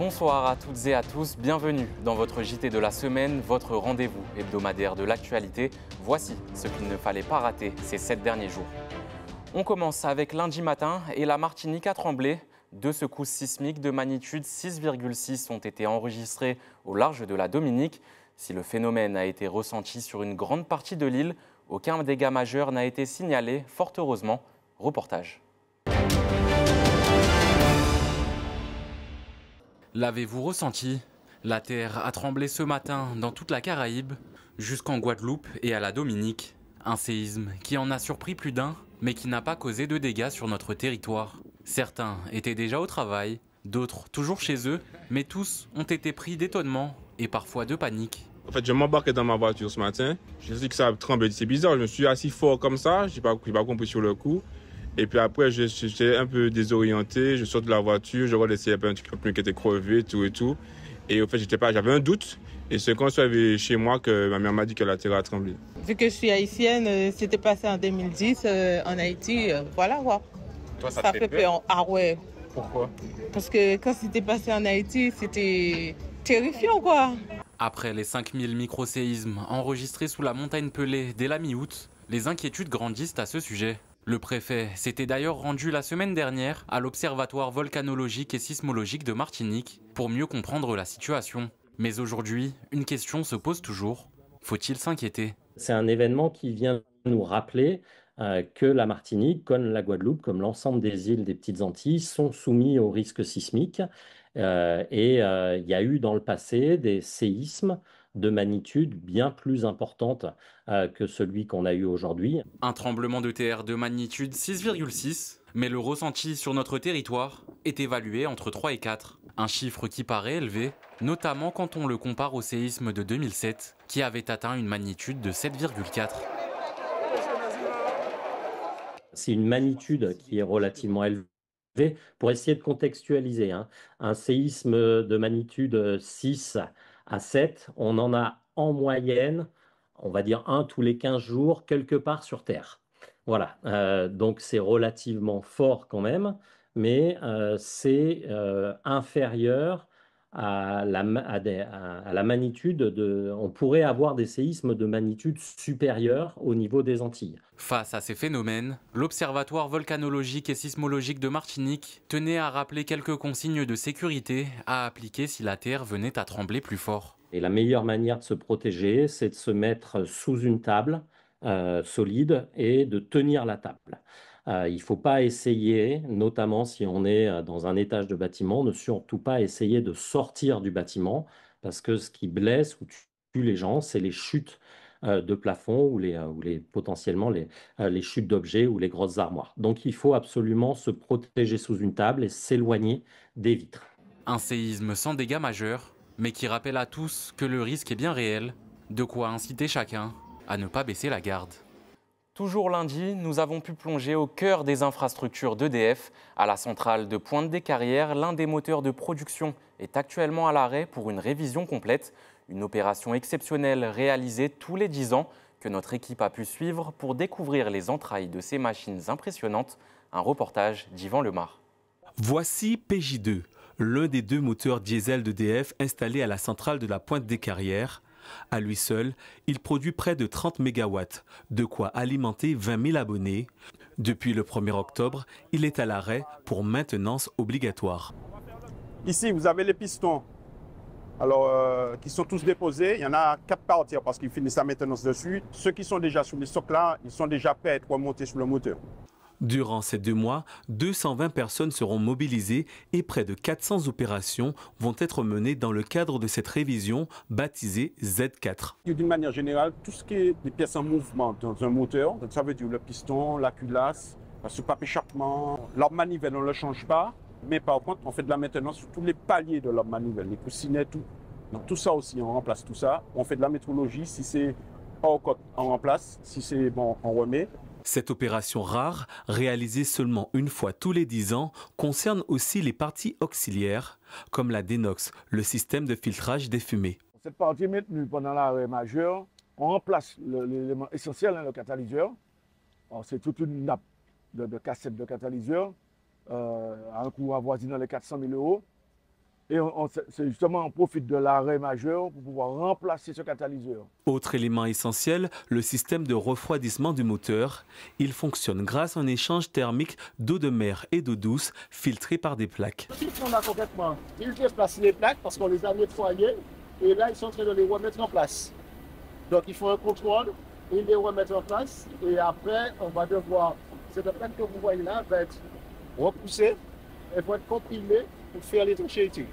Bonsoir à toutes et à tous, bienvenue dans votre JT de la semaine, votre rendez-vous hebdomadaire de l'actualité. Voici ce qu'il ne fallait pas rater ces 7 derniers jours. On commence avec lundi matin et la Martinique a tremblé. 2 secousses sismiques de magnitude 6,6 ont été enregistrées au large de la Dominique. Si le phénomène a été ressenti sur une grande partie de l'île, aucun dégât majeur n'a été signalé, fort heureusement. Reportage. L'avez-vous ressenti? La terre a tremblé ce matin dans toute la Caraïbe, jusqu'en Guadeloupe et à la Dominique. Un séisme qui en a surpris plus d'un, mais qui n'a pas causé de dégâts sur notre territoire. Certains étaient déjà au travail, d'autres toujours chez eux, mais tous ont été pris d'étonnement et parfois de panique. En fait, je m'embarquais dans ma voiture ce matin. Je me suis dit que ça tremblait. C'est bizarre, je me suis assis fort comme ça, je n'ai pas compris sur le coup. Et puis après, j'étais un peu désorienté, je sors de la voiture, je vois s'il y avait un pneu qui était crevé, tout et tout. Et au fait, j'avais un doute. Et c'est quand je suis arrivé chez moi que ma mère m'a dit que la terre a tremblé. Vu que je suis haïtienne, c'était passé en 2010 en Haïti, voilà quoi. Toi, Ça fait peur. Ah ouais. Pourquoi? Parce que quand c'était passé en Haïti, c'était terrifiant quoi. Après les 5000 microséismes enregistrés sous la montagne Pelée dès la mi-août, les inquiétudes grandissent à ce sujet. Le préfet s'était d'ailleurs rendu la semaine dernière à l'Observatoire volcanologique et sismologique de Martinique pour mieux comprendre la situation. Mais aujourd'hui, une question se pose toujours. Faut-il s'inquiéter? C'est un événement qui vient nous rappeler que la Martinique, comme la Guadeloupe, comme l'ensemble des îles des Petites Antilles, sont soumis au risque sismique. Il y a eu dans le passé des séismes de magnitude bien plus importante que celui qu'on a eu aujourd'hui. Un tremblement de terre de magnitude 6,6, mais le ressenti sur notre territoire est évalué entre 3 et 4. Un chiffre qui paraît élevé, notamment quand on le compare au séisme de 2007, qui avait atteint une magnitude de 7,4. C'est une magnitude qui est relativement élevée. Pour essayer de contextualiser, hein, un séisme de magnitude 6 à 7, on en a en moyenne, on va dire un tous les 15 jours, quelque part sur Terre. Voilà, donc c'est relativement fort quand même, mais c'est inférieur à la magnitude de... On pourrait avoir des séismes de magnitude supérieure au niveau des Antilles. Face à ces phénomènes, l'Observatoire volcanologique et sismologique de Martinique tenait à rappeler quelques consignes de sécurité à appliquer si la Terre venait à trembler plus fort. Et la meilleure manière de se protéger, c'est de se mettre sous une table solide et de tenir la table. Il ne faut pas essayer, notamment si on est dans un étage de bâtiment, ne surtout pas essayer de sortir du bâtiment, parce que ce qui blesse ou tue les gens, c'est les chutes de plafond potentiellement les chutes d'objets ou les grosses armoires. Donc il faut absolument se protéger sous une table et s'éloigner des vitres. Un séisme sans dégâts majeurs, mais qui rappelle à tous que le risque est bien réel, de quoi inciter chacun à ne pas baisser la garde. Toujours lundi, nous avons pu plonger au cœur des infrastructures d'EDF. À la centrale de Pointe-des-Carrières, l'un des moteurs de production est actuellement à l'arrêt pour une révision complète. Une opération exceptionnelle réalisée tous les 10 ans que notre équipe a pu suivre pour découvrir les entrailles de ces machines impressionnantes. Un reportage d'Yvan Lemar. Voici PJ2, l'un des 2 moteurs diesel d'EDF installés à la centrale de la Pointe-des-Carrières. À lui seul, il produit près de 30 MW, de quoi alimenter 20 000 abonnés. Depuis le 1er octobre, il est à l'arrêt pour maintenance obligatoire. Ici, vous avez les pistons qui sont tous déposés. Il y en a 4 parties parce qu'ils finissent la maintenance dessus. Ceux qui sont déjà sur les stocks là, ils sont déjà prêts à être remontés sur le moteur. Durant ces 2 mois, 220 personnes seront mobilisées et près de 400 opérations vont être menées dans le cadre de cette révision baptisée Z4. D'une manière générale, tout ce qui est des pièces en mouvement dans un moteur, donc ça veut dire le piston, la culasse, la soupape échappement, leur manivelle, on ne le change pas. Mais par contre, on fait de la maintenance sur tous les paliers de leur manivelle, les coussinets, tout. Donc tout ça aussi, on remplace tout ça. On fait de la métrologie, si c'est hors cote, on remplace, si c'est bon, on remet. Cette opération rare, réalisée seulement une fois tous les 10 ans, concerne aussi les parties auxiliaires, comme la dénox, le système de filtrage des fumées. Cette partie est maintenue pendant l'arrêt majeur. On remplace l'élément essentiel, le catalyseur. C'est toute une nappe de cassettes de catalyseur à un coût avoisinant les 400 000 €. Et c'est justement, on profite de l'arrêt majeur pour pouvoir remplacer ce catalyseur. Autre élément essentiel, le système de refroidissement du moteur. Il fonctionne grâce à un échange thermique d'eau de mer et d'eau douce filtrée par des plaques. Ce qu'ils font là concrètement, ils déplacent les plaques parce qu'on les a nettoyées et là ils sont en train de les remettre en place. Donc ils font un contrôle, ils les remettent en place et après on va devoir, cette plaque que vous voyez là va être repoussée, elle va être comprimée pour faire l'étanchéité.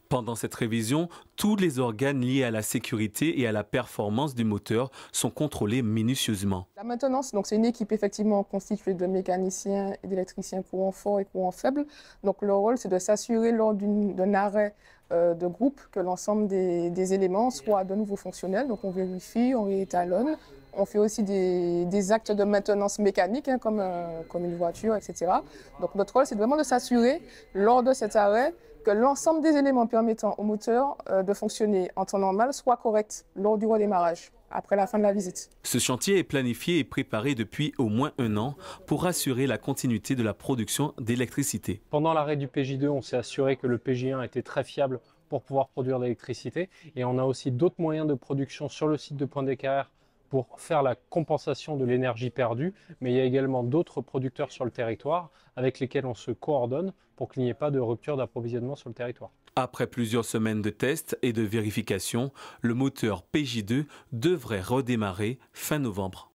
Pendant cette révision, tous les organes liés à la sécurité et à la performance du moteur sont contrôlés minutieusement. La maintenance, donc c'est une équipe effectivement constituée de mécaniciens et d'électriciens courant fort et courant faible. Donc leur rôle, c'est de s'assurer lors d'un arrêt de groupe que l'ensemble des éléments soient de nouveau fonctionnels. Donc on vérifie, on réétalonne. On fait aussi des actes de maintenance mécanique, hein, comme une voiture, etc. Donc notre rôle, c'est vraiment de s'assurer, lors de cet arrêt, que l'ensemble des éléments permettant au moteur de fonctionner en temps normal soient corrects lors du redémarrage, après la fin de la visite. Ce chantier est planifié et préparé depuis au moins 1 an pour assurer la continuité de la production d'électricité. Pendant l'arrêt du PJ2, on s'est assuré que le PJ1 était très fiable pour pouvoir produire de l'électricité. Et on a aussi d'autres moyens de production sur le site de Pointe-des-Carrières pour faire la compensation de l'énergie perdue, mais il y a également d'autres producteurs sur le territoire avec lesquels on se coordonne pour qu'il n'y ait pas de rupture d'approvisionnement sur le territoire. Après plusieurs semaines de tests et de vérifications, le moteur PJ2 devrait redémarrer fin novembre.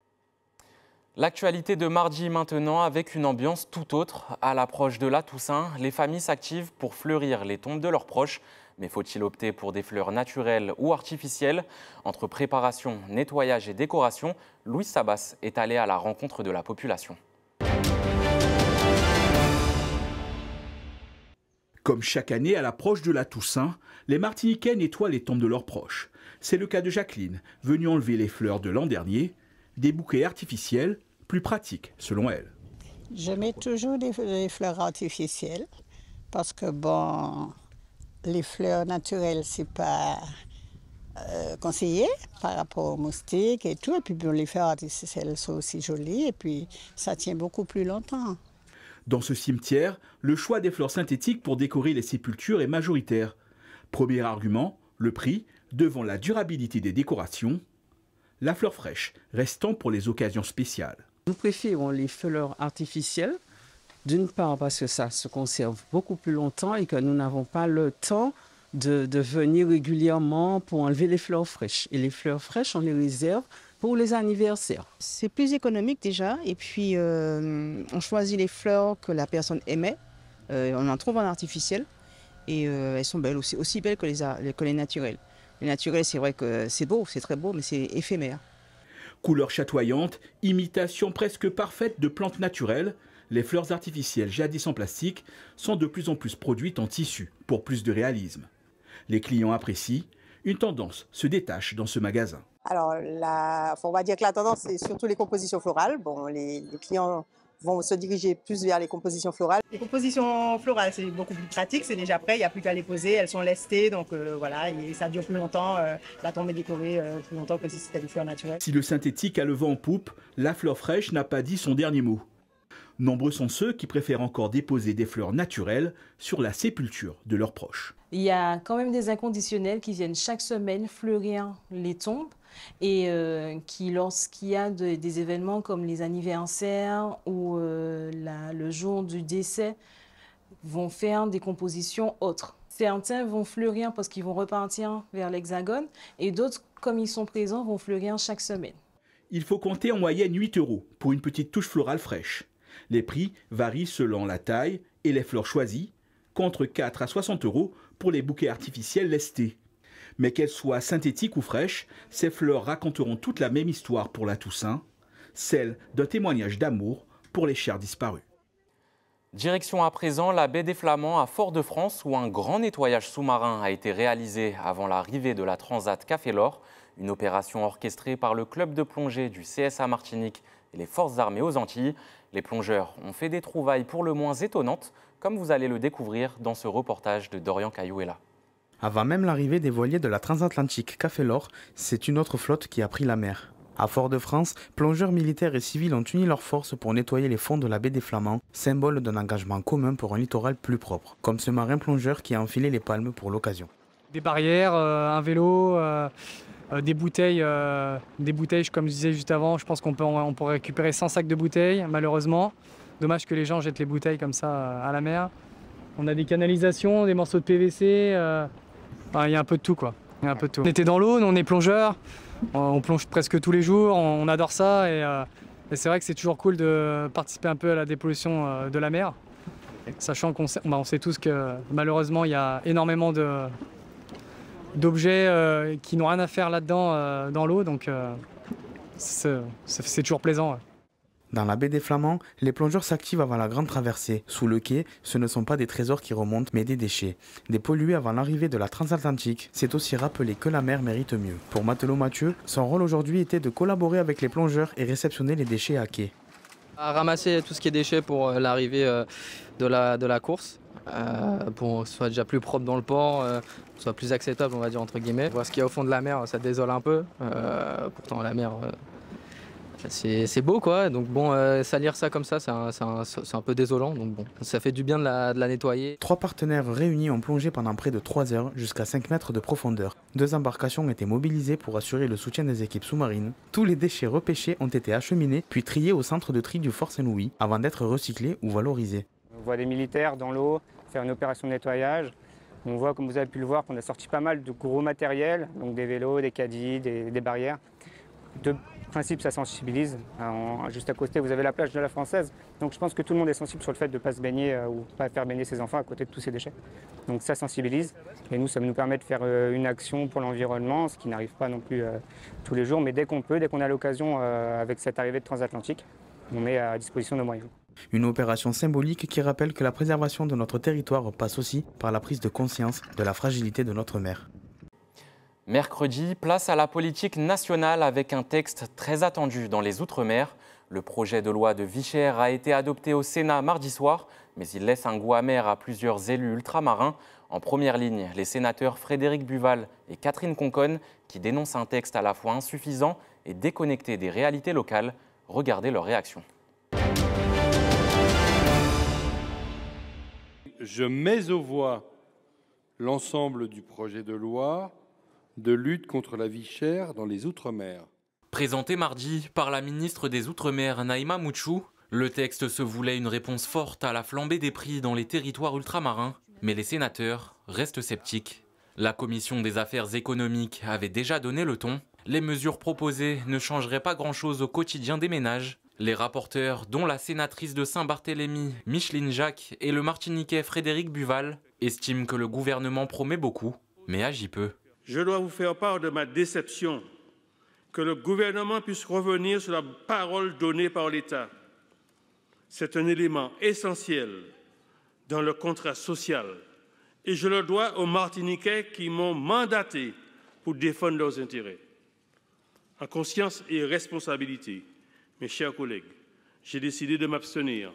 L'actualité de mardi maintenant avec une ambiance tout autre. À l'approche de la Toussaint, les familles s'activent pour fleurir les tombes de leurs proches. Mais faut-il opter pour des fleurs naturelles ou artificielles? Entre préparation, nettoyage et décoration, Louis Sabas est allé à la rencontre de la population. Comme chaque année à l'approche de la Toussaint, les Martiniquais nettoient les tombes de leurs proches. C'est le cas de Jacqueline, venue enlever les fleurs de l'an dernier, des bouquets artificiels, plus pratiques selon elle. Je mets toujours des fleurs artificielles parce que bon, les fleurs naturelles, c'est pas conseillé par rapport aux moustiques et tout. Et puis bon, les fleurs artificielles sont aussi jolies et puis ça tient beaucoup plus longtemps. Dans ce cimetière, le choix des fleurs synthétiques pour décorer les sépultures est majoritaire. Premier argument, le prix, devant la durabilité des décorations. La fleur fraîche restant pour les occasions spéciales. Nous préférons les fleurs artificielles, d'une part parce que ça se conserve beaucoup plus longtemps et que nous n'avons pas le temps de venir régulièrement pour enlever les fleurs fraîches. Et les fleurs fraîches, on les réserve pour les anniversaires. C'est plus économique déjà et puis on choisit les fleurs que la personne aimait. On en trouve en artificiel et elles sont belles aussi belles que les naturelles. Les naturelles, c'est vrai que c'est beau, c'est très beau, mais c'est éphémère. Couleur chatoyante, imitation presque parfaite de plantes naturelles, les fleurs artificielles jadis en plastique sont de plus en plus produites en tissu pour plus de réalisme. Les clients apprécient, une tendance se détache dans ce magasin. Alors, on va dire que la tendance, c'est surtout les compositions florales. Bon, les clients vont se diriger plus vers les compositions florales. Les compositions florales, c'est beaucoup plus pratique, c'est déjà prêt, il n'y a plus qu'à les poser, elles sont lestées, donc voilà, et ça dure plus longtemps, la tombe est décorée plus longtemps que si c'était des fleurs naturelles. Si le synthétique a le vent en poupe, la fleur fraîche n'a pas dit son dernier mot. Nombreux sont ceux qui préfèrent encore déposer des fleurs naturelles sur la sépulture de leurs proches. Il y a quand même des inconditionnels qui viennent chaque semaine fleurir les tombes et qui, lorsqu'il y a des événements comme les anniversaires ou le jour du décès, vont faire des compositions autres. Certains vont fleurir parce qu'ils vont repartir vers l'Hexagone et d'autres, comme ils sont présents, vont fleurir chaque semaine. Il faut compter en moyenne 8 € pour une petite touche florale fraîche. Les prix varient selon la taille et les fleurs choisies, contre 4 à 60 € pour les bouquets artificiels lestés. Mais qu'elles soient synthétiques ou fraîches, ces fleurs raconteront toute la même histoire pour la Toussaint, celle d'un témoignage d'amour pour les chers disparus. Direction à présent la baie des Flamands à Fort-de-France où un grand nettoyage sous-marin a été réalisé avant l'arrivée de la Transat Café L'Or, une opération orchestrée par le club de plongée du CSA Martinique et les forces armées aux Antilles. Les plongeurs ont fait des trouvailles pour le moins étonnantes, comme vous allez le découvrir dans ce reportage de Dorian Cayouela. Avant même l'arrivée des voiliers de la transatlantique Café L'Or, c'est une autre flotte qui a pris la mer. À Fort-de-France, plongeurs militaires et civils ont uni leurs forces pour nettoyer les fonds de la baie des Flamands, symbole d'un engagement commun pour un littoral plus propre, comme ce marin plongeur qui a enfilé les palmes pour l'occasion. Des barrières, un vélo, des bouteilles, comme je disais juste avant, je pense qu'on pourrait récupérer 100 sacs de bouteilles, malheureusement. Dommage que les gens jettent les bouteilles comme ça à la mer. On a des canalisations, des morceaux de PVC, il y a un peu de tout quoi. Il y a un peu de tout. On était dans l'eau, nous on est plongeurs, on plonge presque tous les jours, on adore ça et c'est vrai que c'est toujours cool de participer un peu à la dépollution de la mer. Sachant qu'on sait tous que malheureusement il y a énormément d'objets qui n'ont rien à faire là-dedans dans l'eau, donc c'est toujours plaisant. Ouais. Dans la baie des Flamands, les plongeurs s'activent avant la grande traversée. Sous le quai, ce ne sont pas des trésors qui remontent, mais des déchets. Des pollués avant l'arrivée de la transatlantique. C'est aussi rappeler que la mer mérite mieux. Pour Matelot Mathieu, son rôle aujourd'hui était de collaborer avec les plongeurs et réceptionner les déchets à quai. À ramasser tout ce qui est déchets pour l'arrivée de la course. Pour que ce soit déjà plus propre dans le port, que ce soit plus acceptable, on va dire, entre guillemets. Voir ce qu'il y a au fond de la mer, ça désole un peu. Pourtant, la mer, c'est beau, quoi. Donc bon, salir ça comme ça, c'est un peu désolant. Donc bon, ça fait du bien de la nettoyer. 3 partenaires réunis ont plongé pendant près de 3 heures, jusqu'à 5 mètres de profondeur. 2 embarcations étaient mobilisées pour assurer le soutien des équipes sous-marines. Tous les déchets repêchés ont été acheminés, puis triés au centre de tri du Fort Saint-Louis, avant d'être recyclés ou valorisés. On voit des militaires dans l'eau faire une opération de nettoyage. On voit, comme vous avez pu le voir, qu'on a sorti pas mal de gros matériel, donc des vélos, des caddies, des barrières. De principe, ça sensibilise. Juste à côté, vous avez la plage de la Française. Donc je pense que tout le monde est sensible sur le fait de ne pas se baigner ou pas faire baigner ses enfants à côté de tous ces déchets. Donc ça sensibilise. Et nous, ça nous permet de faire une action pour l'environnement, ce qui n'arrive pas non plus tous les jours. Mais dès qu'on peut, dès qu'on a l'occasion, avec cette arrivée de transatlantique, on met à disposition nos moyens. Une opération symbolique qui rappelle que la préservation de notre territoire passe aussi par la prise de conscience de la fragilité de notre mer. Mercredi, place à la politique nationale avec un texte très attendu dans les Outre-mer. Le projet de loi de Vicher a été adopté au Sénat mardi soir, mais il laisse un goût amer à plusieurs élus ultramarins. En première ligne, les sénateurs Frédéric Buval et Catherine Conconne qui dénoncent un texte à la fois insuffisant et déconnecté des réalités locales. Regardez leur réaction. Je mets aux voix l'ensemble du projet de loi de lutte contre la vie chère dans les Outre-mer. Présenté mardi par la ministre des Outre-mer Naïma Mouchou, le texte se voulait une réponse forte à la flambée des prix dans les territoires ultramarins, mais les sénateurs restent sceptiques. La commission des affaires économiques avait déjà donné le ton. Les mesures proposées ne changeraient pas grand-chose au quotidien des ménages. Les rapporteurs, dont la sénatrice de Saint-Barthélemy, Micheline Jacques, et le Martiniquais Frédéric Buval, estiment que le gouvernement promet beaucoup, mais agit peu. Je dois vous faire part de ma déception que le gouvernement puisse revenir sur la parole donnée par l'État. C'est un élément essentiel dans le contrat social et je le dois aux Martiniquais qui m'ont mandaté pour défendre leurs intérêts. En conscience et responsabilité, mes chers collègues, j'ai décidé de m'abstenir.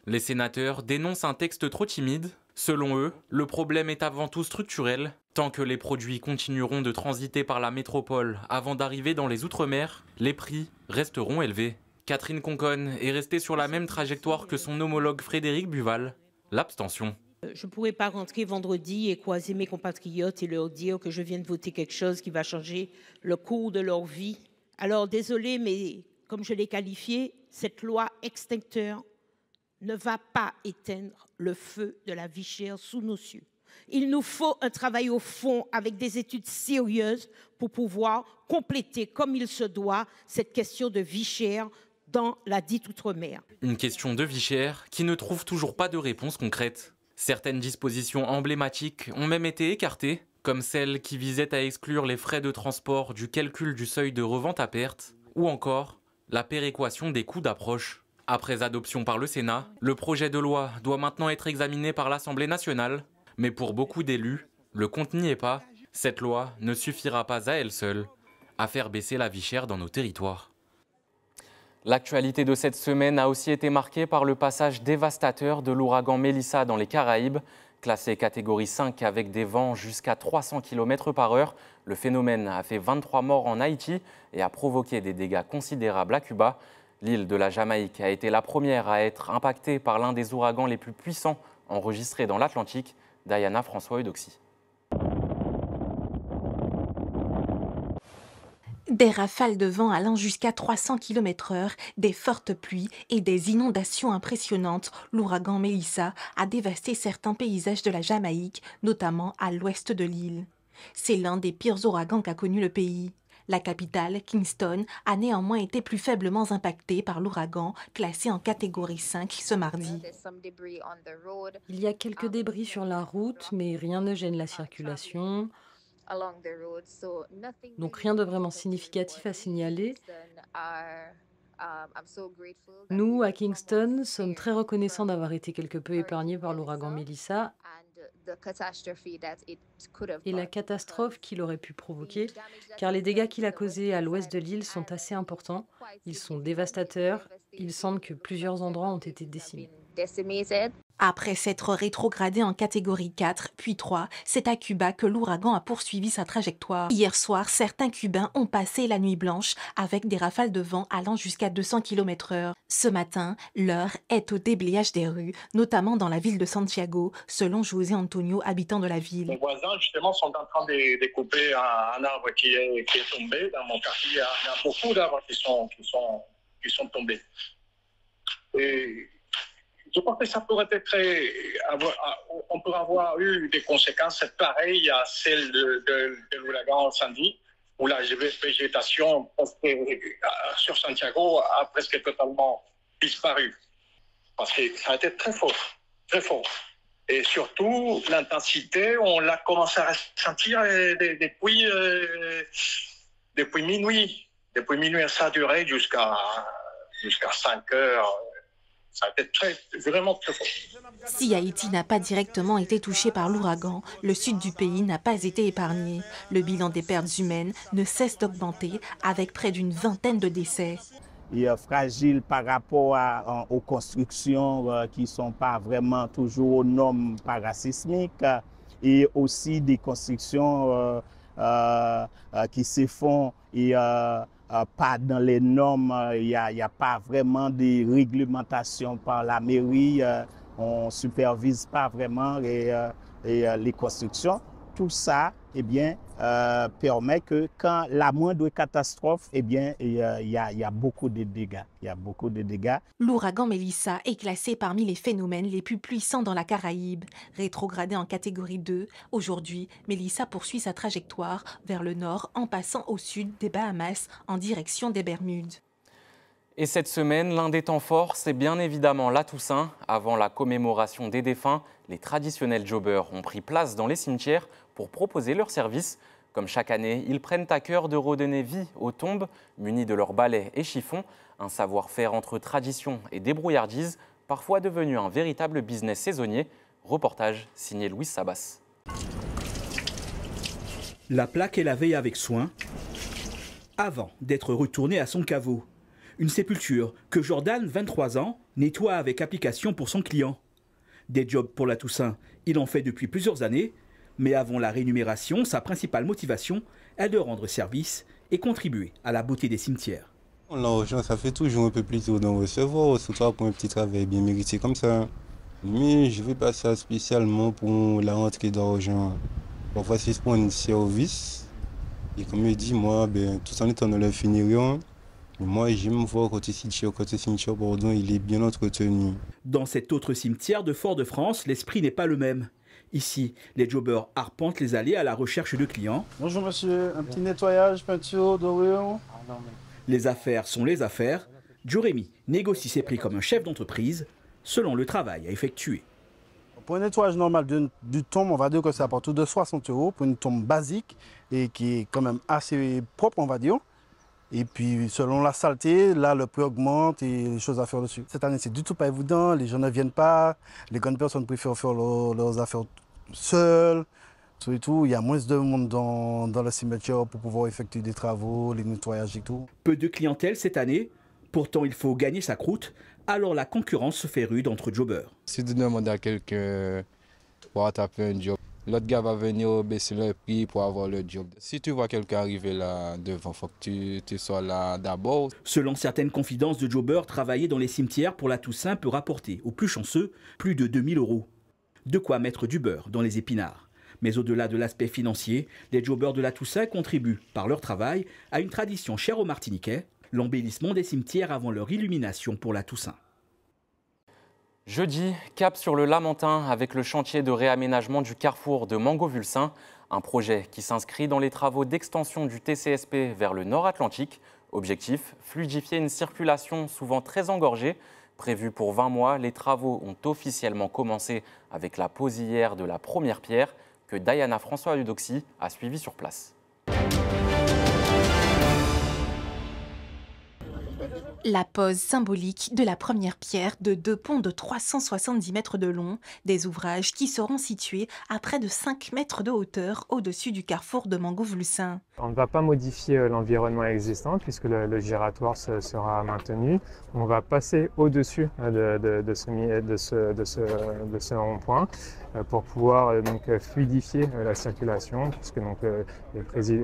Les sénateurs dénoncent un texte trop timide. Selon eux, le problème est avant tout structurel. Tant que les produits continueront de transiter par la métropole avant d'arriver dans les Outre-mer, les prix resteront élevés. Catherine Conconne est restée sur la même trajectoire que son homologue Frédéric Buval, l'abstention. Je ne pourrais pas rentrer vendredi et croiser mes compatriotes et leur dire que je viens de voter quelque chose qui va changer le cours de leur vie. Alors désolé, mais comme je l'ai qualifié, cette loi extincteur ne va pas éteindre le feu de la vie chère sous nos cieux. Il nous faut un travail au fond avec des études sérieuses pour pouvoir compléter comme il se doit cette question de vie chère dans la dite Outre-mer. Une question de vie chère qui ne trouve toujours pas de réponse concrète. Certaines dispositions emblématiques ont même été écartées, comme celle qui visait à exclure les frais de transport du calcul du seuil de revente à perte, ou encore la péréquation des coûts d'approche. Après adoption par le Sénat, le projet de loi doit maintenant être examiné par l'Assemblée nationale. Mais pour beaucoup d'élus, le compte n'y est pas. Cette loi ne suffira pas à elle seule à faire baisser la vie chère dans nos territoires. L'actualité de cette semaine a aussi été marquée par le passage dévastateur de l'ouragan Mélissa dans les Caraïbes. Classé catégorie 5 avec des vents jusqu'à 300 km/h, le phénomène a fait 23 morts en Haïti et a provoqué des dégâts considérables à Cuba. L'île de la Jamaïque a été la première à être impactée par l'un des ouragans les plus puissants enregistrés dans l'Atlantique. Diana François-Eudoxy. Des rafales de vent allant jusqu'à 300 km/h, des fortes pluies et des inondations impressionnantes, l'ouragan Melissa a dévasté certains paysages de la Jamaïque, notamment à l'ouest de l'île. C'est l'un des pires ouragans qu'a connu le pays. La capitale, Kingston, a néanmoins été plus faiblement impactée par l'ouragan, classé en catégorie 5 ce mardi. Il y a quelques débris sur la route, mais rien ne gêne la circulation. Donc rien de vraiment significatif à signaler. Nous, à Kingston, sommes très reconnaissants d'avoir été quelque peu épargnés par l'ouragan Melissa et la catastrophe qu'il aurait pu provoquer, car les dégâts qu'il a causés à l'ouest de l'île sont assez importants. Ils sont dévastateurs. Il semble que plusieurs endroits ont été décimés. Après s'être rétrogradé en catégorie 4, puis 3, c'est à Cuba que l'ouragan a poursuivi sa trajectoire. Hier soir, certains Cubains ont passé la nuit blanche avec des rafales de vent allant jusqu'à 200 km/h. Ce matin, l'heure est au déblayage des rues, notamment dans la ville de Santiago, selon José Antonio, habitant de la ville. Mes voisins, justement, sont en train de couper un arbre qui est tombé. Dans mon quartier, il y a beaucoup d'arbres qui sont tombés. Et je pense que ça pourrait on pourrait avoir eu des conséquences pareilles à celles de l'ouragan Sandy, où la végétation sur Santiago a presque totalement disparu. Parce que ça a été très fort, très fort. Et surtout, l'intensité, on l'a commencé à ressentir depuis minuit. Depuis minuit, ça a duré jusqu'à 5 heures. Ça a été vraiment très fort. Si Haïti n'a pas directement été touché par l'ouragan, le sud du pays n'a pas été épargné. Le bilan des pertes humaines ne cesse d'augmenter avec près d'une vingtaine de décès. Il est fragile par rapport aux constructions qui ne sont pas vraiment toujours aux normes parasismiques et aussi des constructions qui se font et pas dans les normes, il n'y a pas vraiment de réglementation par la mairie, on ne supervise pas vraiment les constructions. Tout ça permet que quand la moindre catastrophe, il y a beaucoup de dégâts. L'ouragan Melissa est classé parmi les phénomènes les plus puissants dans la Caraïbe. Rétrogradé en catégorie 2, aujourd'hui, Melissa poursuit sa trajectoire vers le nord en passant au sud des Bahamas en direction des Bermudes. Et cette semaine, l'un des temps forts, c'est bien évidemment la Toussaint. Avant la commémoration des défunts, les traditionnels jobbers ont pris place dans les cimetières pour proposer leurs services. Comme chaque année, ils prennent à cœur de redonner vie aux tombes, munis de leurs balais et chiffons, un savoir-faire entre tradition et débrouillardise, parfois devenu un véritable business saisonnier. Reportage signé Louis Sabas. La plaque est lavée avec soin avant d'être retournée à son caveau. Une sépulture que Jordan, 23 ans, nettoie avec application pour son client. Des jobs pour la Toussaint, il en fait depuis plusieurs années, mais avant la rémunération, sa principale motivation est de rendre service et contribuer à la beauté des cimetières. L'argent, ça fait toujours un peu plaisir d'en recevoir, surtout pour un petit travail bien mérité comme ça. Mais je vais pas ça spécialement pour la rentrée d'argent. Parfois, c'est pour un service. Et comme je dis, moi, tout en étant dans l'infirmerie, moi, j'aime voir côté cimetière, il est bien entretenu. Dans cet autre cimetière de Fort-de-France, l'esprit n'est pas le même. Ici, les jobbers arpentent les allées à la recherche de clients. Bonjour monsieur, un petit nettoyage, peinture, dorure. Les affaires sont les affaires. Jorémy négocie ses prix comme un chef d'entreprise, selon le travail à effectuer. Pour un nettoyage normal du tombe, on va dire que c'est à partir de 60 € pour une tombe basique et qui est quand même assez propre, on va dire. Et puis, selon la saleté, là, le prix augmente et les choses à faire dessus. Cette année, c'est du tout pas évident. Les gens ne viennent pas. Les grandes personnes préfèrent faire leurs affaires seules. Et tout. Il y a moins de monde dans le cimetière pour pouvoir effectuer des travaux, les nettoyages et tout. Peu de clientèle cette année. Pourtant, il faut gagner sa croûte. Alors, la concurrence se fait rude entre jobbers. Si tu demandes à quelqu'un pour taper un job. L'autre gars va venir baisser le prix pour avoir le job. Si tu vois quelqu'un arriver là devant, il faut que tu sois là d'abord. Selon certaines confidences de jobbers, travailler dans les cimetières pour la Toussaint peut rapporter aux plus chanceux plus de 2000 €. De quoi mettre du beurre dans les épinards. Mais au-delà de l'aspect financier, les jobbers de la Toussaint contribuent, par leur travail, à une tradition chère aux Martiniquais, l'embellissement des cimetières avant leur illumination pour la Toussaint. Jeudi, cap sur le Lamentin avec le chantier de réaménagement du carrefour de Mangovulsin, un projet qui s'inscrit dans les travaux d'extension du TCSP vers le nord Atlantique. Objectif, fluidifier une circulation souvent très engorgée. Prévu pour 20 mois, les travaux ont officiellement commencé avec la pose hier de la première pierre que Diana François-Eudoxy a suivi sur place. La pose symbolique de la première pierre de 2 ponts de 370 mètres de long, des ouvrages qui seront situés à près de 5 mètres de hauteur au-dessus du carrefour de Mangovulsin. On ne va pas modifier l'environnement existant puisque le giratoire sera maintenu. On va passer au-dessus de ce rond-point pour pouvoir donc fluidifier la circulation, puisque donc,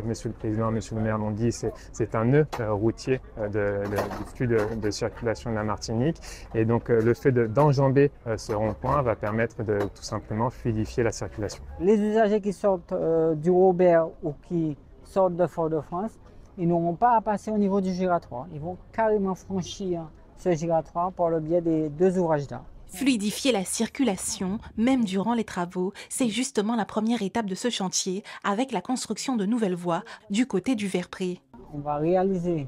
Monsieur le Président, Monsieur le maire l'ont dit, c'est un nœud routier du flux de circulation de la Martinique. Et donc le fait d'enjamber ce rond-point va permettre de tout simplement fluidifier la circulation. Les usagers qui sortent du Robert ou qui sortent de Fort-de-France, ils n'auront pas à passer au niveau du giratoire. Ils vont carrément franchir ce giratoire par le biais des 2 ouvrages d'art. Fluidifier la circulation, même durant les travaux, c'est justement la première étape de ce chantier avec la construction de nouvelles voies du côté du Verpré. On va réaliser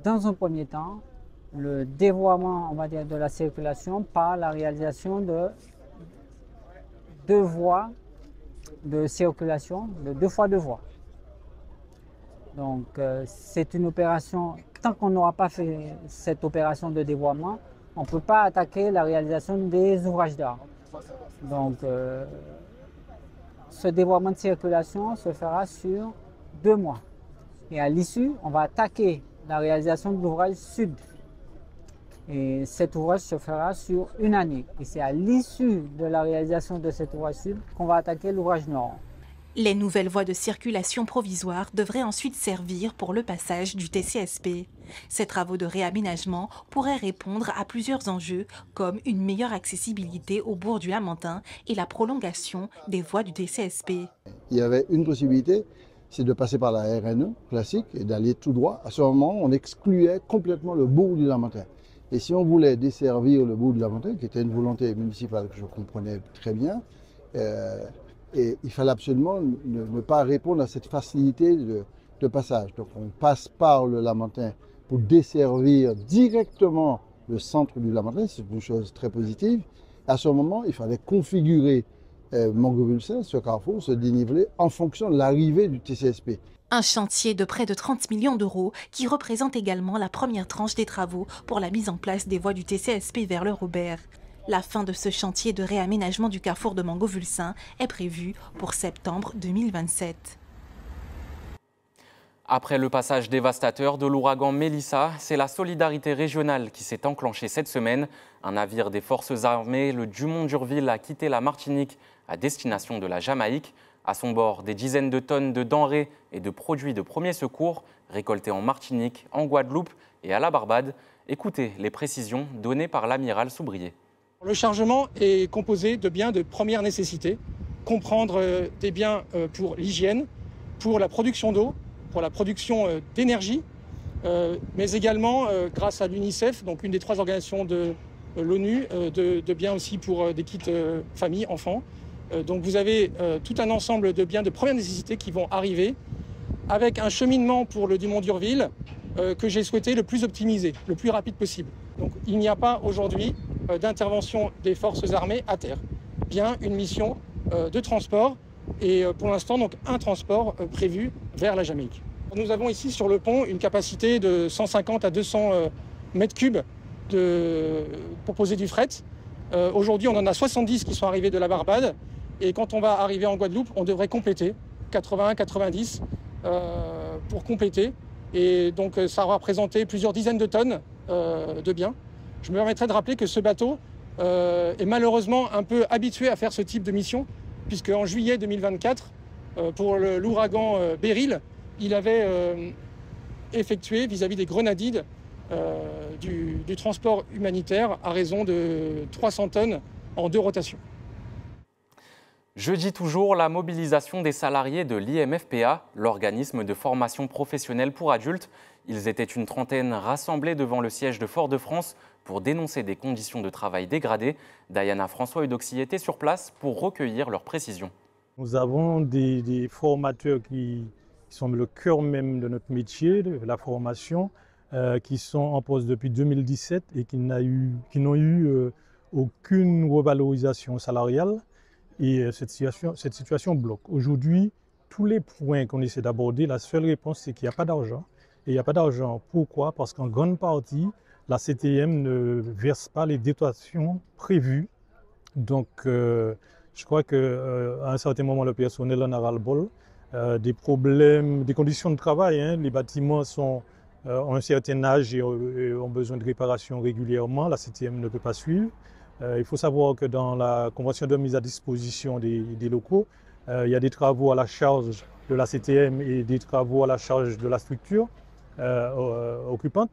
dans un premier temps le dévoiement, on va dire, de la circulation par la réalisation de 2 voies de circulation, de 2 fois 2 voies. Donc c'est une opération, tant qu'on n'aura pas fait cette opération de dévoiement, on ne peut pas attaquer la réalisation des ouvrages d'art. Donc ce dévoiement de circulation se fera sur 2 mois. Et à l'issue, on va attaquer la réalisation de l'ouvrage sud. Et cet ouvrage se fera sur 1 année. Et c'est à l'issue de la réalisation de cet ouvrage sud qu'on va attaquer l'ouvrage nord. Les nouvelles voies de circulation provisoires devraient ensuite servir pour le passage du TCSP. Ces travaux de réaménagement pourraient répondre à plusieurs enjeux comme une meilleure accessibilité au bourg du Lamentin et la prolongation des voies du TCSP. Il y avait une possibilité, c'est de passer par la RN classique et d'aller tout droit. À ce moment, on excluait complètement le bourg du Lamentin. Et si on voulait desservir le bourg du Lamentin, qui était une volonté municipale que je comprenais très bien, et il fallait absolument ne pas répondre à cette facilité de passage. Donc on passe par le Lamentin pour desservir directement le centre du Lamentin, c'est une chose très positive. À ce moment, il fallait configurer Mangovulsin, ce carrefour, ce dénivelé, en fonction de l'arrivée du TCSP. Un chantier de près de 30 millions d'euros qui représente également la première tranche des travaux pour la mise en place des voies du TCSP vers le Robert. La fin de ce chantier de réaménagement du carrefour de Mangovulsin est prévue pour septembre 2027. Après le passage dévastateur de l'ouragan Mélissa, c'est la solidarité régionale qui s'est enclenchée cette semaine. Un navire des forces armées, le Dumont d'Urville, a quitté la Martinique à destination de la Jamaïque. À son bord, des dizaines de tonnes de denrées et de produits de premier secours récoltés en Martinique, en Guadeloupe et à la Barbade. Écoutez les précisions données par l'amiral Soubrier. Le chargement est composé de biens de première nécessité, comprendre des biens pour l'hygiène, pour la production d'eau, pour la production d'énergie, mais également grâce à l'UNICEF, donc une des 3 organisations de l'ONU, de biens aussi pour des kits famille, enfants. Donc vous avez tout un ensemble de biens de première nécessité qui vont arriver avec un cheminement pour le Dumont d'Urville que j'ai souhaité le plus optimisé, le plus rapide possible. Donc il n'y a pas aujourd'hui d'intervention des forces armées à terre. Bien une mission de transport et pour l'instant donc un transport prévu vers la Jamaïque. Nous avons ici sur le pont une capacité de 150 à 200 mètres cubes pour poser du fret. Aujourd'hui on en a 70 qui sont arrivés de la Barbade et quand on va arriver en Guadeloupe on devrait compléter 80-90 pour compléter et donc ça va représenter plusieurs dizaines de tonnes de biens. Je me permettrai de rappeler que ce bateau est malheureusement un peu habitué à faire ce type de mission, puisque en juillet 2024, pour l'ouragan Beryl, il avait effectué vis-à-vis des Grenadides du transport humanitaire à raison de 300 tonnes en 2 rotations. Jeudi toujours, la mobilisation des salariés de l'IMFPA, l'organisme de formation professionnelle pour adultes. Ils étaient une trentaine rassemblés devant le siège de Fort-de-France pour dénoncer des conditions de travail dégradées. Diana François-Eudoxy était sur place pour recueillir leurs précisions. Nous avons des formateurs qui sont le cœur même de notre métier, de la formation, qui sont en poste depuis 2017 et qui n'ont eu aucune revalorisation salariale. Et cette situation bloque. Aujourd'hui, tous les points qu'on essaie d'aborder, la seule réponse, c'est qu'il n'y a pas d'argent. Et il n'y a pas d'argent. Pourquoi? Parce qu'en grande partie, la CTM ne verse pas les dotations prévues. Donc, je crois qu'à un certain moment, le personnel en a ras-le-bol. Des problèmes, des conditions de travail. Hein. Les bâtiments ont un certain âge et ont besoin de réparation régulièrement. La CTM ne peut pas suivre. Il faut savoir que dans la convention de mise à disposition des locaux, il y a des travaux à la charge de la CTM et des travaux à la charge de la structure occupante.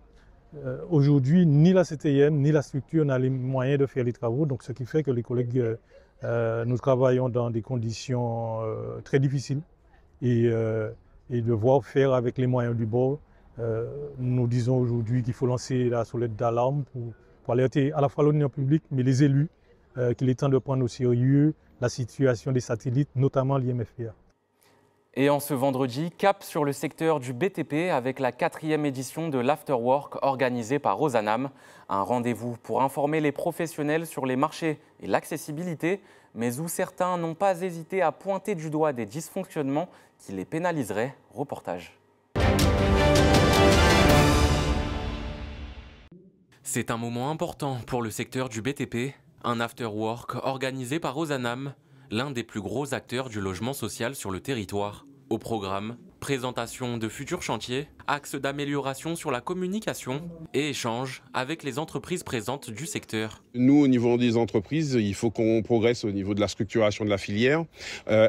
Aujourd'hui, ni la CTM ni la structure n'a les moyens de faire les travaux, donc ce qui fait que les collègues, nous travaillons dans des conditions très difficiles et devoir faire avec les moyens du bord. Nous disons aujourd'hui qu'il faut lancer la sonnette d'alarme pour alerter à la fois l'opinion publique, mais les élus, qu'il est temps de prendre au sérieux la situation des satellites, notamment l'IMFPA. Et en ce vendredi, cap sur le secteur du BTP avec la 4e édition de l'Afterwork organisée par Rosanam. Un rendez-vous pour informer les professionnels sur les marchés et l'accessibilité, mais où certains n'ont pas hésité à pointer du doigt des dysfonctionnements qui les pénaliseraient. Reportage. C'est un moment important pour le secteur du BTP, un afterwork organisé par Rosanam, l'un des plus gros acteurs du logement social sur le territoire. Au programme, présentation de futurs chantiers, axes d'amélioration sur la communication et échanges avec les entreprises présentes du secteur. Nous, au niveau des entreprises, il faut qu'on progresse au niveau de la structuration de la filière.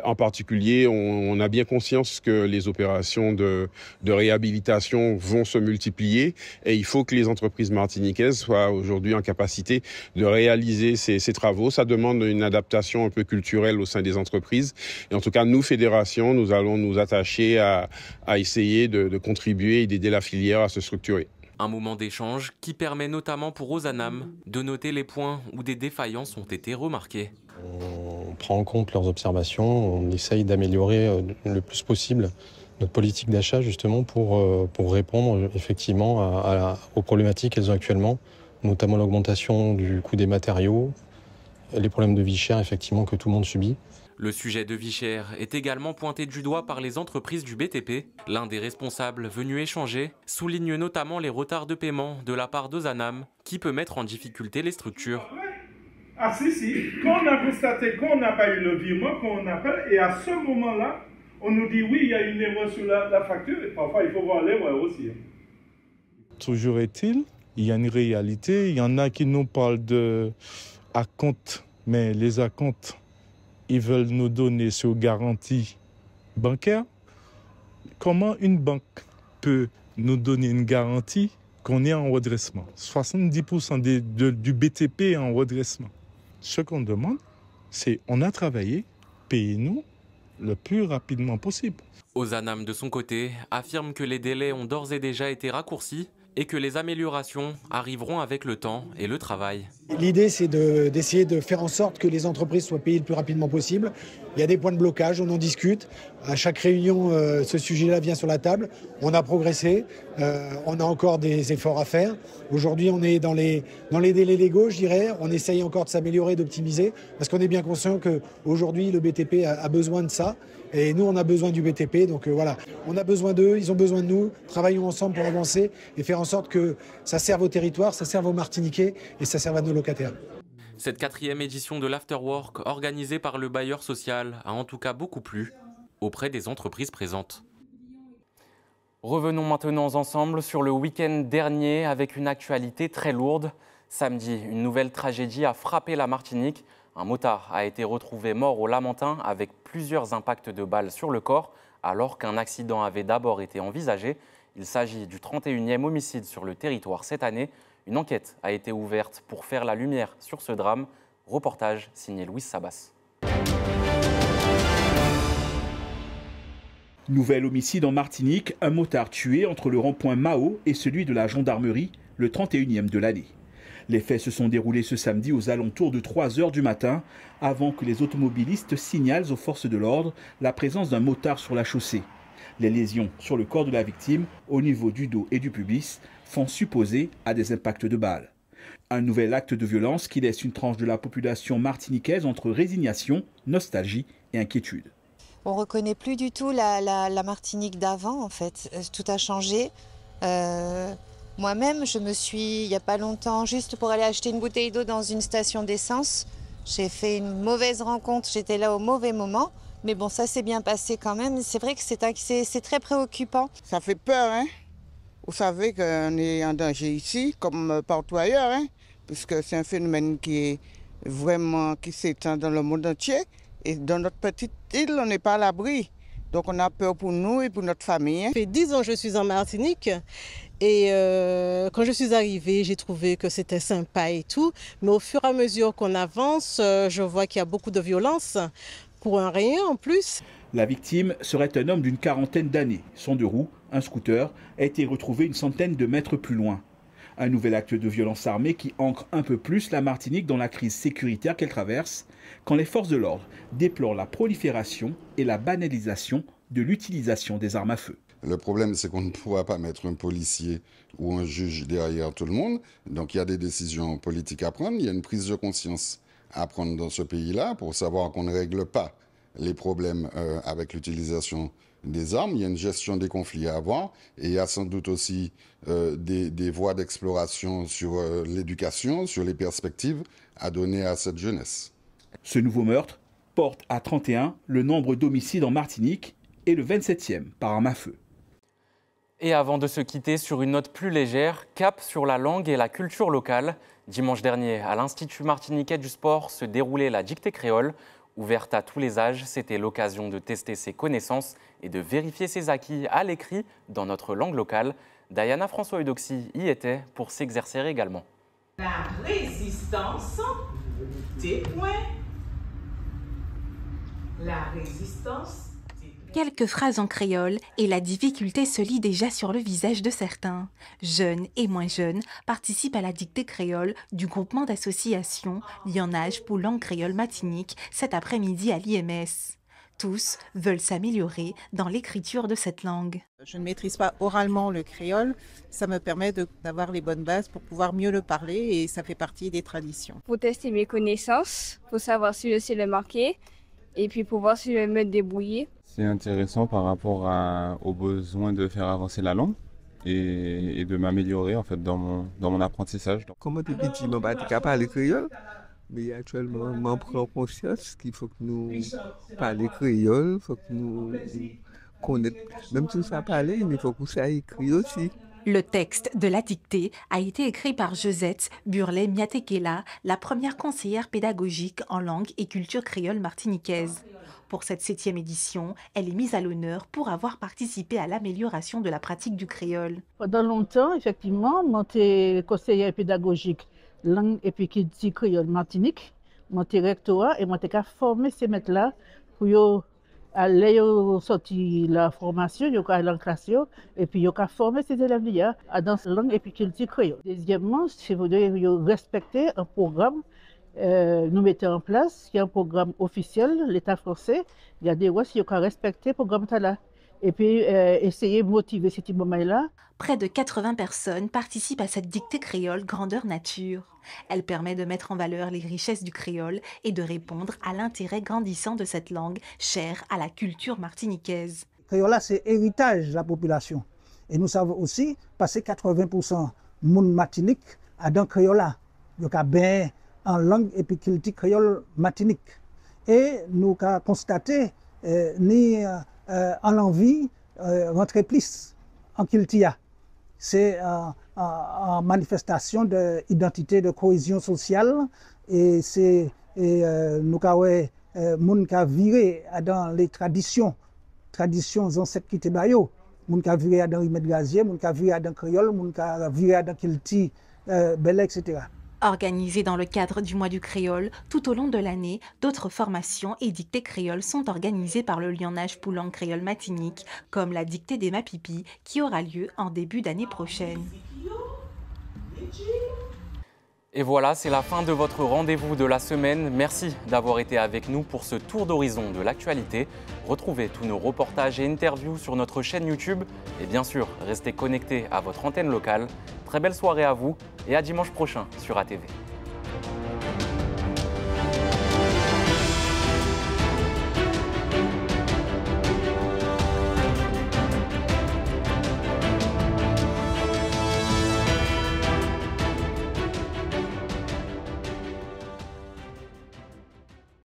En particulier, on a bien conscience que les opérations de réhabilitation vont se multiplier et il faut que les entreprises martiniquaises soient aujourd'hui en capacité de réaliser ces travaux. Ça demande une adaptation un peu culturelle au sein des entreprises. Et en tout cas, nous, fédération, nous allons nous attacher à essayer de contribuer et d'aider la filière à se structurer. Un moment d'échange qui permet notamment pour Rosanam de noter les points où des défaillances ont été remarquées. On prend en compte leurs observations, on essaye d'améliorer le plus possible notre politique d'achat justement pour répondre effectivement aux problématiques qu'elles ont actuellement, notamment l'augmentation du coût des matériaux, les problèmes de vie chère effectivement que tout le monde subit. Le sujet de vie chère est également pointé du doigt par les entreprises du BTP. L'un des responsables venus échanger souligne notamment les retards de paiement de la part d'Ozanam qui peut mettre en difficulté les structures. Ah si, quand on a constaté qu'on n'a pas eu le virement, qu'on appelle, et à ce moment-là, on nous dit oui, il y a une erreur sur la facture, et parfois il faut voir l'erreur aussi. Toujours est-il, il y a une réalité, il y en a qui nous parlent de acompte, mais les acomptes, ils veulent nous donner sur garantie bancaire. Comment une banque peut nous donner une garantie qu'on est en redressement? 70% du BTP est en redressement. Ce qu'on demande, c'est on a travaillé, payez-nous le plus rapidement possible. Ozanam, de son côté, affirme que les délais ont d'ores et déjà été raccourcis et que les améliorations arriveront avec le temps et le travail. L'idée, c'est d'essayer de faire en sorte que les entreprises soient payées le plus rapidement possible. Il y a des points de blocage, on en discute. À chaque réunion, ce sujet-là vient sur la table. On a progressé, on a encore des efforts à faire. Aujourd'hui, on est dans les délais légaux, je dirais. On essaye encore de s'améliorer, d'optimiser, parce qu'on est bien conscient qu'aujourd'hui, le BTP a besoin de ça. Et nous, on a besoin du BTP, donc voilà. On a besoin d'eux, ils ont besoin de nous. Travaillons ensemble pour avancer et faire en sorte que ça serve au territoire, ça serve aux Martiniquais et ça serve à nos locataires. Cette 4e édition de l'Afterwork, organisée par le bailleur social, a en tout cas beaucoup plu auprès des entreprises présentes. Revenons maintenant ensemble sur le week-end dernier avec une actualité très lourde. Samedi, une nouvelle tragédie a frappé la Martinique. Un motard a été retrouvé mort au Lamentin avec plusieurs impacts de balles sur le corps, alors qu'un accident avait d'abord été envisagé. Il s'agit du 31e homicide sur le territoire cette année. Une enquête a été ouverte pour faire la lumière sur ce drame. Reportage signé Louis Sabas. Nouvel homicide en Martinique, un motard tué entre le rond-point Mao et celui de la gendarmerie, le 31e de l'année. Les faits se sont déroulés ce samedi aux alentours de 3 h du matin, avant que les automobilistes signalent aux forces de l'ordre la présence d'un motard sur la chaussée. Les lésions sur le corps de la victime, au niveau du dos et du pubis, font supposer à des impacts de balles. Un nouvel acte de violence qui laisse une tranche de la population martiniquaise entre résignation, nostalgie et inquiétude. On ne reconnaît plus du tout la Martinique d'avant, en fait. Tout a changé. Moi-même, je me suis, il n'y a pas longtemps, juste pour aller acheter une bouteille d'eau dans une station d'essence, j'ai fait une mauvaise rencontre, j'étais là au mauvais moment. Mais bon, ça s'est bien passé quand même. C'est vrai que c'est très préoccupant. Ça fait peur, hein. Vous savez qu'on est en danger ici, comme partout ailleurs, hein, puisque c'est un phénomène qui s'étend dans le monde entier. Et dans notre petite île, on n'est pas à l'abri. Donc on a peur pour nous et pour notre famille. Ça fait 10 ans que je suis en Martinique. Et quand je suis arrivée, j'ai trouvé que c'était sympa et tout. Mais au fur et à mesure qu'on avance, je vois qu'il y a beaucoup de violence. Pour un rien en plus. La victime serait un homme d'une quarantaine d'années. Son 2 roues, un scooter, a été retrouvé une centaine de mètres plus loin. Un nouvel acte de violence armée qui ancre un peu plus la Martinique dans la crise sécuritaire qu'elle traverse, quand les forces de l'ordre déplorent la prolifération et la banalisation de l'utilisation des armes à feu. Le problème, c'est qu'on ne pourra pas mettre un policier ou un juge derrière tout le monde. Donc il y a des décisions politiques à prendre, il y a une prise de conscience à prendre dans ce pays-là pour savoir qu'on ne règle pas les problèmes avec l'utilisation des armes. Il y a une gestion des conflits à avoir et il y a sans doute aussi des voies d'exploration sur l'éducation, sur les perspectives à donner à cette jeunesse. Ce nouveau meurtre porte à 31 le nombre d'homicides en Martinique et le 27e par arme à feu. Et avant de se quitter sur une note plus légère, cap sur la langue et la culture locale. Dimanche dernier, à l'Institut martiniquais du sport se déroulait la dictée créole. Ouverte à tous les âges, c'était l'occasion de tester ses connaissances et de vérifier ses acquis à l'écrit dans notre langue locale. Diana François-Eudoxie y était pour s'exercer également. La résistance, des points. La résistance. Quelques phrases en créole et la difficulté se lit déjà sur le visage de certains. Jeunes et moins jeunes participent à la dictée créole du groupement d'associations Lionnage pour langue créole matinique cet après-midi à l'IMS. Tous veulent s'améliorer dans l'écriture de cette langue. Je ne maîtrise pas oralement le créole, ça me permet d'avoir les bonnes bases pour pouvoir mieux le parler et ça fait partie des traditions. Pour tester mes connaissances, pour savoir si je sais le marquer et puis pour voir si je vais me débrouiller. C'est intéressant par rapport au besoin de faire avancer la langue et de m'améliorer en fait dans mon apprentissage. Comment tu petit, je ne suis pas parler créole, mais actuellement, je prends conscience qu'il faut que nous parlions créole, il faut que nous connaissions, même si ça parle, mais il faut que ça écrit aussi. Le texte de la dictée a été écrit par Josette Burlet-Miatekela, la première conseillère pédagogique en langue et culture créole martiniquaise. Pour cette 7e édition, elle est mise à l'honneur pour avoir participé à l'amélioration de la pratique du créole. Pendant longtemps, effectivement, j'étais conseillère pédagogique langue et puis culture créole Martinique, j'étais rectorat et j'étais formé ces maîtres-là pour aller sortir la formation, ils aller en classe et puis ils former ces élèves-là dans la langue et puis culture créole. Deuxièmement, il faudrait respecter un programme. Nous mettons en place, il y a un programme officiel, l'État français, il y a des lois qui ont respecté le programme là. Et puis essayer de motiver ces petits moments-là. Près de 80 personnes participent à cette dictée créole grandeur nature. Elle permet de mettre en valeur les richesses du créole et de répondre à l'intérêt grandissant de cette langue chère à la culture martiniquaise. Le créole là, c'est héritage de la population. Et nous savons aussi passer 80% du monde martinique à dans le créole là. Il y a bien en langue et puis culture créole martinique. Et nous avons constaté en envie rentrer plus en culture. C'est en manifestation d'identité, de cohésion sociale. Et c'est nous avons moun ka viré dans les traditions ancêtres qui étaient bayo. Moun ka viré dans Rimet Gazier, moun ka viré dans Créole, moun ka viré dans Kilti, Belé, etc. Organisées dans le cadre du mois du créole, tout au long de l'année, d'autres formations et dictées créoles sont organisées par le Lionnage Poulang Créole Matinique, comme la dictée des Mapipi, qui aura lieu en début d'année prochaine. Et voilà, c'est la fin de votre rendez-vous de la semaine. Merci d'avoir été avec nous pour ce tour d'horizon de l'actualité. Retrouvez tous nos reportages et interviews sur notre chaîne YouTube. Et bien sûr, restez connectés à votre antenne locale. Très belle soirée à vous et à dimanche prochain sur ATV.